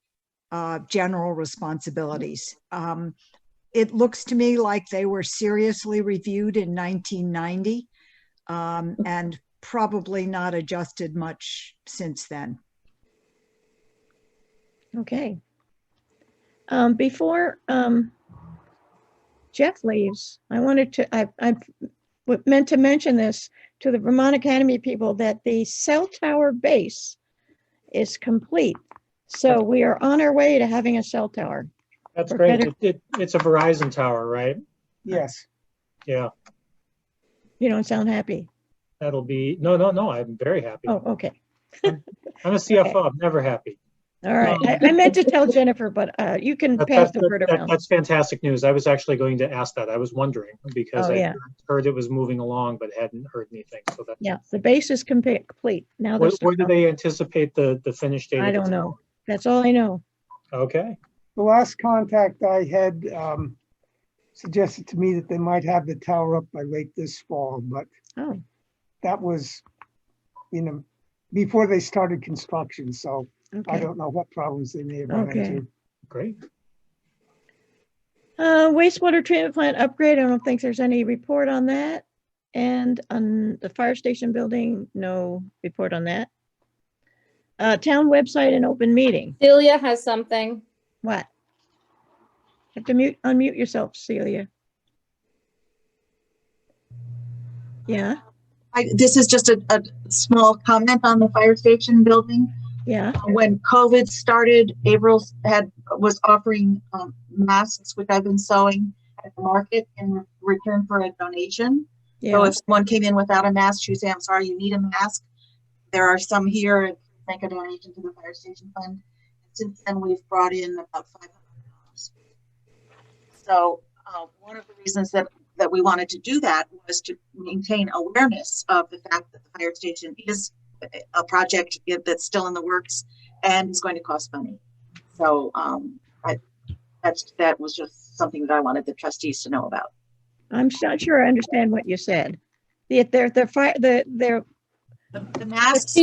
general responsibilities. It looks to me like they were seriously reviewed in 1990 and probably not adjusted much since then. Okay. Before Jeff leaves, I wanted to, I meant to mention this to the Vermont Academy people, that the cell tower base is complete. So we are on our way to having a cell tower. That's great. It's a Verizon tower, right? Yes. Yeah. You don't sound happy. That'll be, no, I'm very happy. Oh, okay. I'm a CFO, Okay. I'm never happy. All right. I meant to tell Jennifer, but you can pass the word around. That's fantastic news. I was actually going to ask that. I was wondering because I yeah. heard it was moving along, but hadn't heard anything. So that. Yeah, the base is complete. Now, where do they anticipate the finish date? I don't know. That's all I know. Okay. The last contact I had suggested to me that they might have the tower up by late this fall, but that was, before they started construction. So I don't know what problems they may have run into. Great. Wastewater treatment plant upgrade. I don't think there's any report on that. And on the fire station building, no report on that. Town website and open meeting. Celia has something. What? You have to unmute yourself, Celia. Yeah. This is just a small comment on the fire station building. Yeah. When COVID started, April was offering masks, which I've been sewing at the market in return for a donation. Yeah. So if someone came in without a mask, she would say, "I'm sorry, you need a mask." There are some here. Make a donation to the fire station fund. Since then, we've brought in about $500. So one of the reasons that we wanted to do that was to maintain awareness of the fact that the fire station is a project that's still in the works and is going to cost money. So that was just something that I wanted the trustees to know about. I'm not sure I understand what you said. The masks.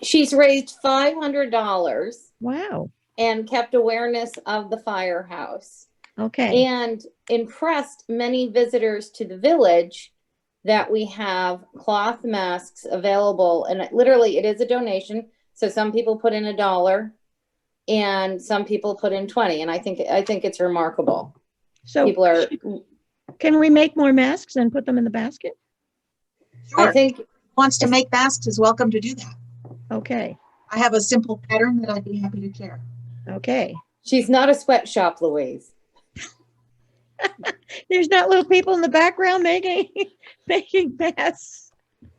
She's raised $500. Wow. And kept awareness of the firehouse. Okay. And impressed many visitors to the village that we have cloth masks available. And literally it is a donation. So some people put in $1 and some people put in 20. And I think it's remarkable. So people are. Can we make more masks and put them in the basket? Sure. I think wants to make masks is welcome to do that. Okay. I have a simple pattern that I'd be happy to share. Okay. She's not a sweatshop, Louise. There's not little people in the background making masks.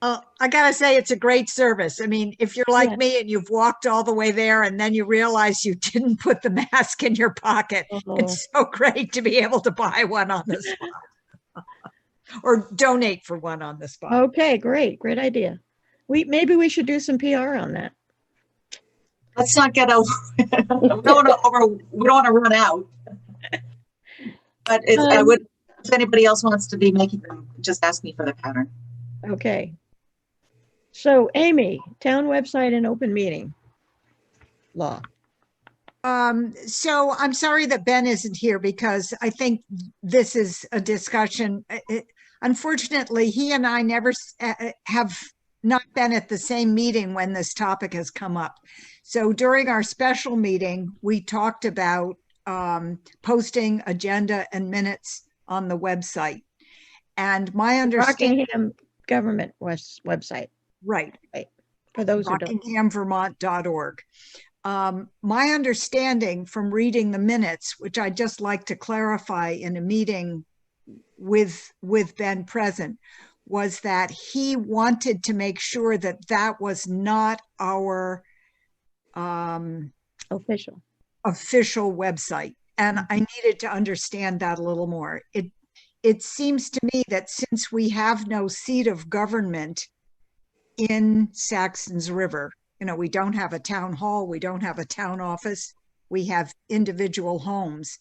I gotta say, it's a great service. I mean, if you're like me and you've walked all the way there and then you realize you didn't put the mask in your pocket, it's so great to be able to buy one on the spot or donate for one on the spot. Okay, great idea. Maybe we should do some PR on that. Let's not get over. We don't want to run out. But I would, if anybody else wants to be making them, just ask me for the pattern. Okay. So Amy, town website and open meeting law. So I'm sorry that Ben isn't here because I think this is a discussion. Unfortunately, he and I never have not been at the same meeting when this topic has come up. So during our special meeting, we talked about posting agenda and minutes on the website. And my understanding, Rockingham government website, right, for those who don't. rockinghamvermont.org. My understanding from reading the minutes, which I'd just like to clarify in a meeting with Ben present, was that he wanted to make sure that that was not our Official website. And I needed to understand that a little more. It seems to me that since we have no seat of government in Saxtons River, you know, we don't have a town hall, we don't have a town office, we have individual homes.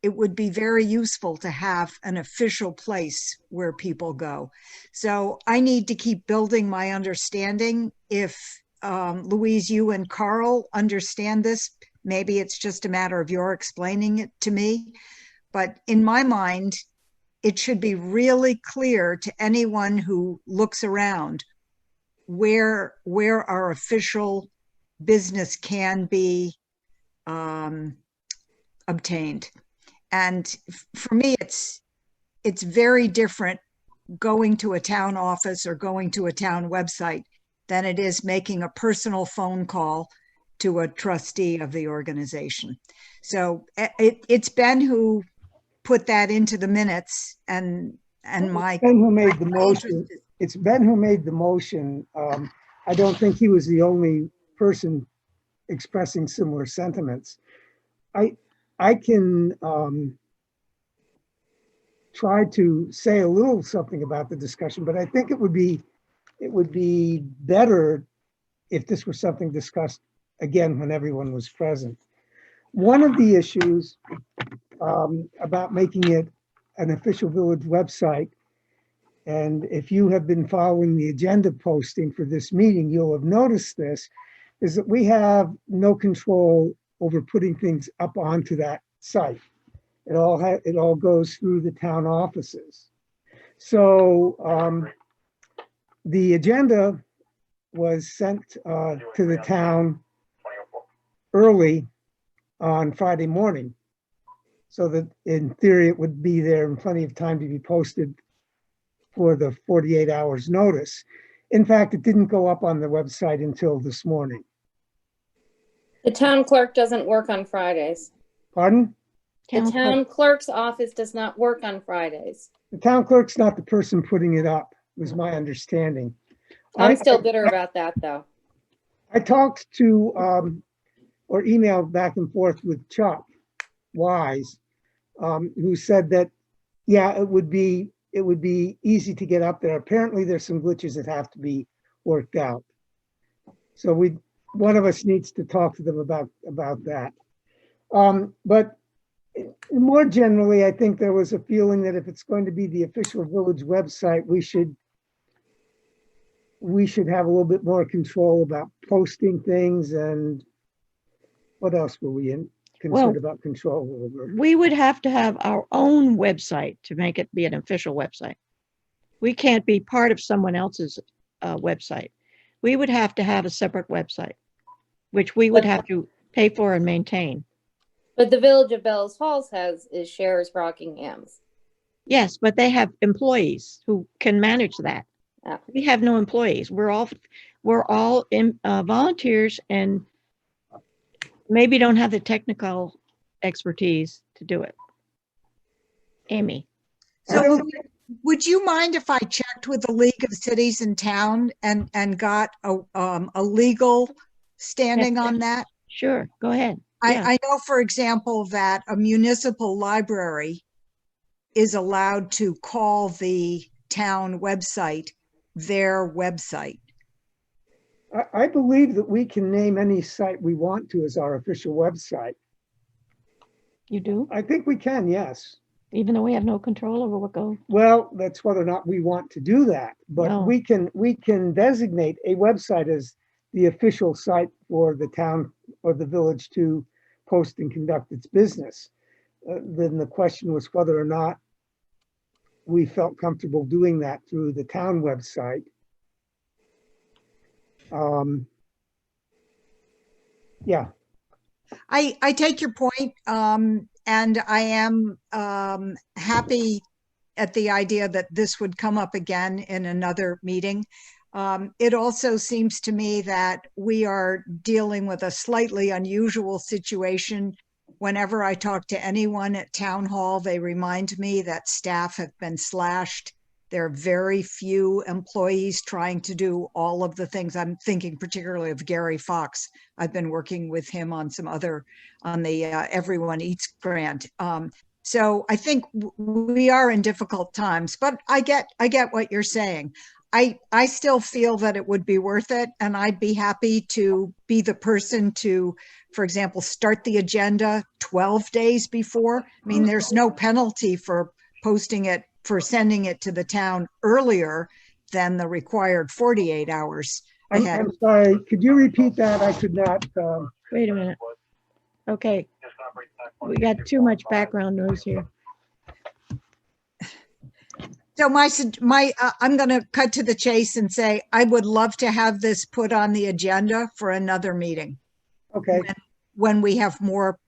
It would be very useful to have an official place where people go. So I need to keep building my understanding. If Louise, you and Carl understand this, maybe it's just a matter of your explaining it to me. But in my mind, it should be really clear to anyone who looks around where our official business can be obtained. And for me, it's very different going to a town office or going to a town website than it is making a personal phone call to a trustee of the organization. So it's Ben who put that into the minutes, and my Ben who made the motion. It's Ben who made the motion. I don't think he was the only person expressing similar sentiments. I can try to say a little something about the discussion, but I think it would be better if this were something discussed again when everyone was present. One of the issues about making it an official village website, and if you have been following the agenda posting for this meeting, you'll have noticed this, is that we have no control over putting things up onto that site. It all goes through the town offices. So the agenda was sent to the town early on Friday morning, so that in theory it would be there in plenty of time to be posted for the 48 hours notice. In fact, it didn't go up on the website until this morning. The town clerk doesn't work on Fridays. Pardon? The town clerk's office does not work on Fridays. The town clerk's not the person putting it up, was my understanding. I'm still bitter about that, though. I talked to or emailed back and forth with Chuck Wise, who said that, yeah, it would be easy to get up there. Apparently there's some glitches that have to be worked out. So one of us needs to talk to them about that. But more generally, I think there was a feeling that if it's going to be the official village website, we should have a little bit more control about posting things. And what else were we concerned about control over? We would have to have our own website to make it be an official website. We can't be part of someone else's website. We would have to have a separate website, which we would have to pay for and maintain. But the Village of Bells Falls shares Rockingham's. Yes, but they have employees who can manage that. Yeah. We have no employees. We're all volunteers, and maybe don't have the technical expertise to do it. Amy. So would you mind if I checked with the League of Cities and Town and got a legal standing on that? Sure, go ahead. Yeah. I know, for example, that a municipal library is allowed to call the town website their website. I believe that we can name any site we want to as our official website. You do? I think we can, yes. Even though we have no control over what goes. Well, that's whether or not we want to do that. But No. we can designate a website as the official site for the town or the village to post and conduct its business. Then the question was whether or not we felt comfortable doing that through the town website. Yeah. I take your point, and I am happy at the idea that this would come up again in another meeting. It also seems to me that we are dealing with a slightly unusual situation. Whenever I talk to anyone at town hall, they remind me that staff have been slashed. There are very few employees trying to do all of the things. I'm thinking particularly of Gary Fox. I've been working with him on some other, on the Everyone Eats grant. So I think we are in difficult times, but I get what you're saying. I still feel that it would be worth it, and I'd be happy to be the person to, for example, start the agenda 12 days before. I mean, there's no penalty for posting it, for sending it to the town earlier than the required 48 hours ahead. I'm sorry, could you repeat that? I could not. Wait a minute. Okay. We got too much background noise here. So I'm going to cut to the chase and say, I would love to have this put on the agenda for another meeting. Okay. When we have more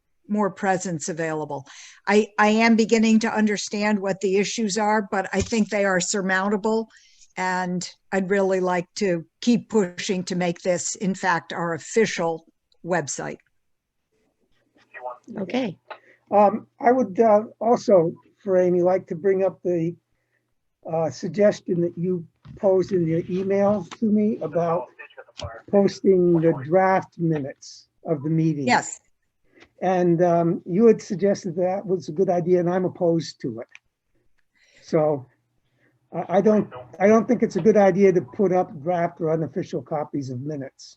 presence available. I am beginning to understand what the issues are, but I think they are surmountable. And I'd really like to keep pushing to make this, in fact, our official website. Okay. I would also, for Amy, like to bring up the suggestion that you posed in your email to me about posting the draft minutes of the meeting. Yes. And you had suggested that was a good idea, and I'm opposed to it. So I don't think it's a good idea to put up draft or unofficial copies of minutes.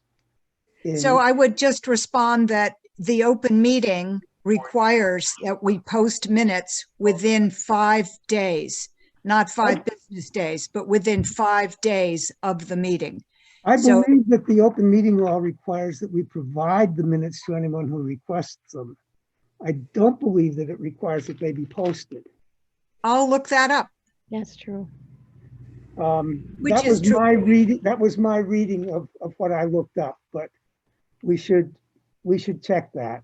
So I would just respond that the open meeting requires that we post minutes within 5 days, not 5 business days, but within 5 days of the meeting. I believe that the open meeting law requires that we provide the minutes to anyone who requests them. I don't believe that it requires that they be posted. I'll look that up. That's true. That was my reading. That was my reading of what I looked up, but we should check that.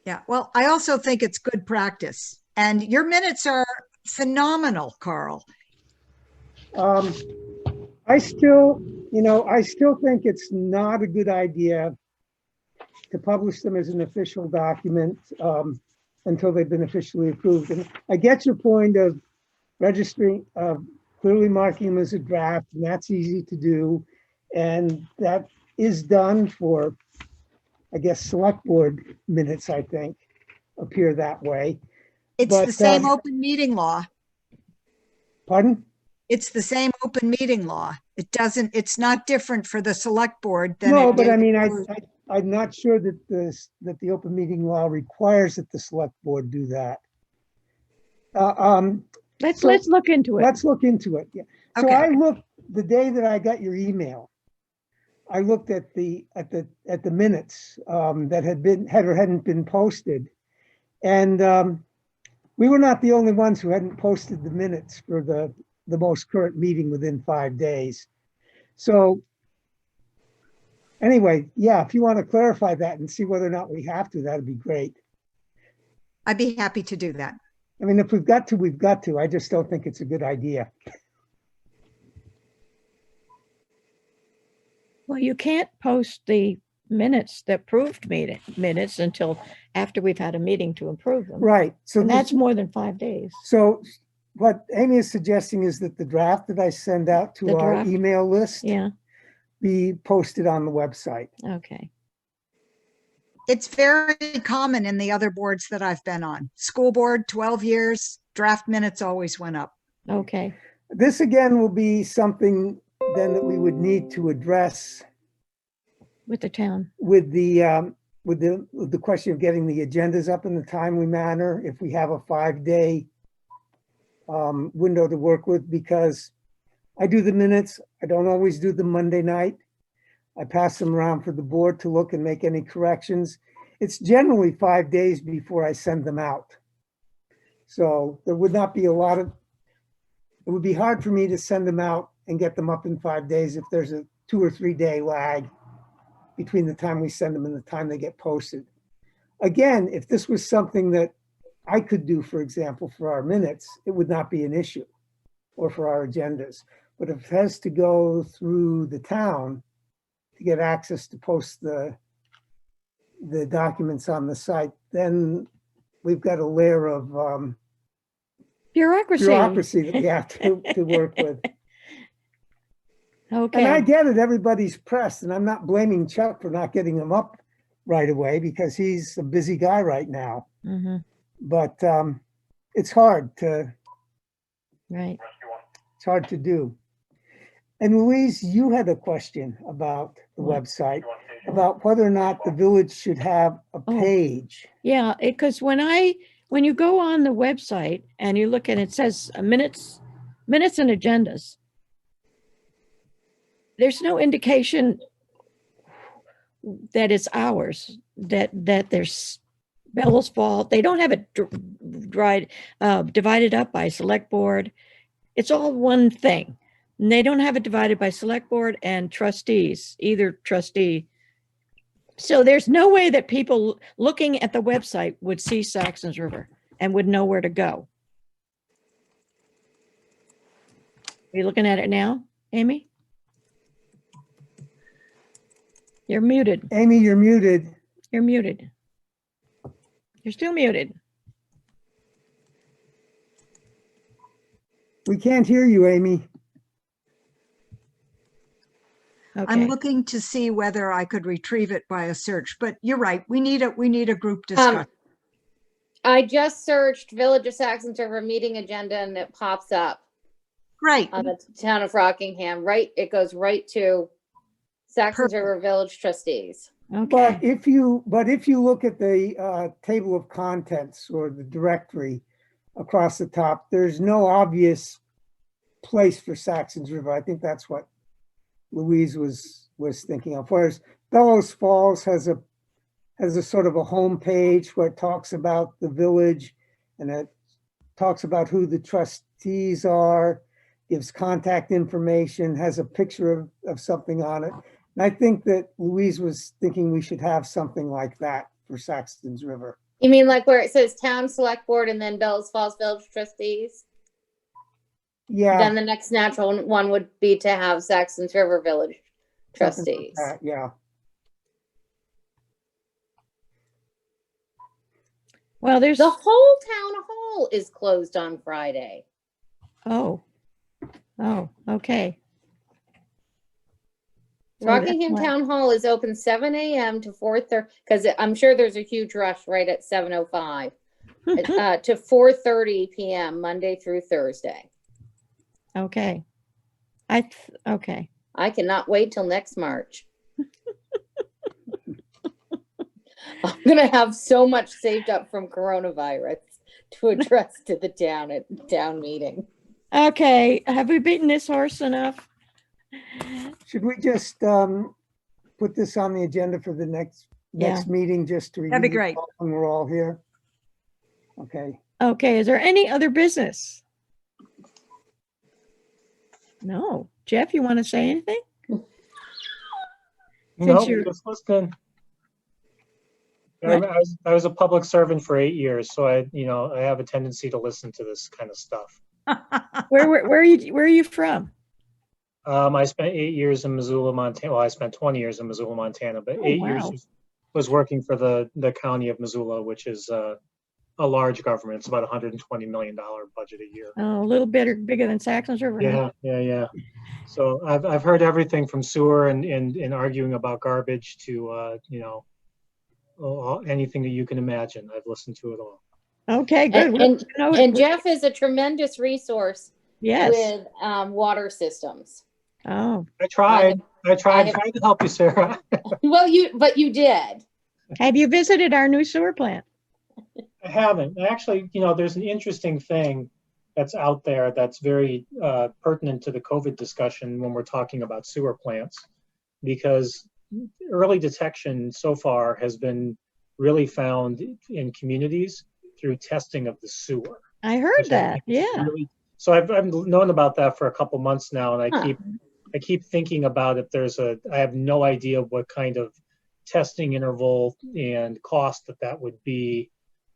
Yeah, well, I also think it's good practice, and your minutes are phenomenal, Carl. I still think it's not a good idea to publish them as an official document until they've been officially approved. And I get your point of registering, clearly marking them as a draft, and that's easy to do. And that is done for, I guess, select board minutes, I think, appear that way. It's the same open meeting law. Pardon? It's the same open meeting law. It's not different for the select board than No, but I mean, I'm not sure that the open meeting law requires that the select board do that. Let's look into it. Let's look into it. Yeah. So Okay. I looked the day that I got your email. I looked at the minutes that had or hadn't been posted, and we were not the only ones who hadn't posted the minutes for the most current meeting within 5 days. So anyway, yeah, if you want to clarify that and see whether or not we have to, that'd be great. I'd be happy to do that. I mean, if we've got to, we've got to. I just don't think it's a good idea. Well, you can't post the minutes, the approved minutes until after we've had a meeting to approve them. Right. So And that's more than 5 days. So what Amy is suggesting is that the draft that I send out to The our draft. email list Yeah, be posted on the website. okay. It's very common in the other boards that I've been on. School board, 12 years, draft minutes always went up. Okay. This again will be something then that we would need to address With the town. with the question of getting the agendas up in a timely manner. If we have a 5-day window to work with, because I do the minutes. I don't always do them Monday night. I pass them around for the board to look and make any corrections. It's generally 5 days before I send them out. So there would not be a lot of, it would be hard for me to send them out and get them up in 5 days if there's a 2 or 3 day lag between the time we send them and the time they get posted. Again, if this was something that I could do, for example, for our minutes, it would not be an issue, or for our agendas. But if it has to go through the town to get access to post the documents on the site, then we've got a layer of bureaucracy that we have to work with. Okay. And I get it, everybody's pressed, and I'm not blaming Chuck for not getting them up right away because he's a busy guy right now. Mm-hmm. But it's hard to It's hard to do. And Louise, you had a question about the website, about whether or not the village should have a page. Yeah, because when you go on the website and you look and it says minutes and agendas, there's no indication that it's ours, that there's Bell's fault. They don't have it divided up by select board. It's all one thing. And they don't have it divided by select board and trustees, either trustee. So there's no way that people looking at the website would see Saxtons River and would know where to go. Are you looking at it now, Amy? You're muted. Amy, you're muted. You're muted. You're still muted. We can't hear you, Amy. Okay. I'm looking to see whether I could retrieve it by a search, but you're right. We need a group discussion. I just searched Village of Saxtons River meeting agenda and it pops up. Great. On the town of Rockingham, right? It goes right to Saxtons River Village Trustees. Okay. But if you look at the table of contents or the directory across the top, there's no obvious place for Saxtons River. I think that's what Louise was thinking of. Whereas Bellows Falls has a sort of a home page where it talks about the village and it talks about who the trustees are, gives contact information, has a picture of something on it. And I think that Louise was thinking we should have something like that for Saxtons River. You mean like where it says Town Select Board and then Bellows Falls Village Trustees? Yeah. Then the next natural one would be to have Saxtons River Village Trustees. Like yeah. Well, there's the whole town hall is closed on Friday. Oh, okay. So Rockingham that's why- Town Hall is open 7 a.m. to 4:30 because I'm sure there's a huge rush right at 7:05 to 4:30 p.m. Monday through Thursday. Okay. Okay. I cannot wait till next March. I'm gonna have so much saved up from coronavirus to address to the town at town meeting. Okay. Have we beaten this horse enough? Should we just put this on the agenda for the next meeting just to review? That'd be great. When we're all here. Okay. Okay. Is there any other business? No. Jeff, you want to say anything? No, you're- just listening. I was a public servant for 8 years, so I have a tendency to listen to this kind of stuff. Where are you from? I spent 8 years in Missoula, Montana. Well, I spent 20 years in Missoula, Montana, but 8 years was working for the county of Missoula, which is a large government. It's about $120 million budget a year. Oh, a little bigger than Saxtons River. huh? Yeah. So I've heard everything from sewer and arguing about garbage to anything that you can imagine. I've listened to it all. Okay, good. And Jeff is a tremendous resource Yes. with water systems. Oh, I tried to help you, Sarah. Well, you did. have you visited our new sewer plant? I haven't. Actually, there's an interesting thing that's out there that's very pertinent to the COVID discussion when we're talking about sewer plants, because early detection so far has been really found in communities through testing of the sewer. I heard that. Yeah. So I've known about that for a couple months now, and I keep thinking about if I have no idea what kind of testing interval and cost that would be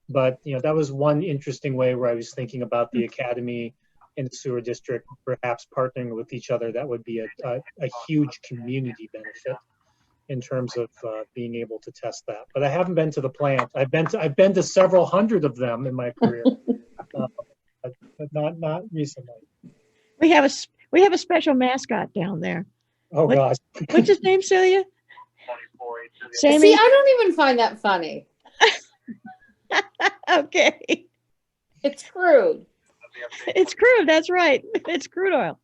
But, that was one interesting way where I was thinking about the academy and the sewer district perhaps partnering with each other. That would be a huge community benefit in terms of being able to test that. But I haven't been to the plant. I've been to several hundred of them in my career, but not recently. We have a special mascot down there. Oh gosh. What's his name, Celia? Sammy? See, I don't even find that funny. Okay. It's crude. It's crude. That's right. It's crude oil.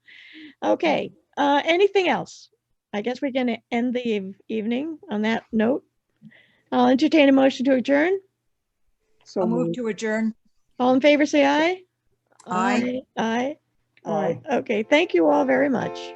Okay. Anything else? I guess we're going to end the evening on that note. I'll entertain a motion to adjourn. I'll move to adjourn. All in favor, say aye. Aye. Aye. Aye. Okay. Thank you all very much.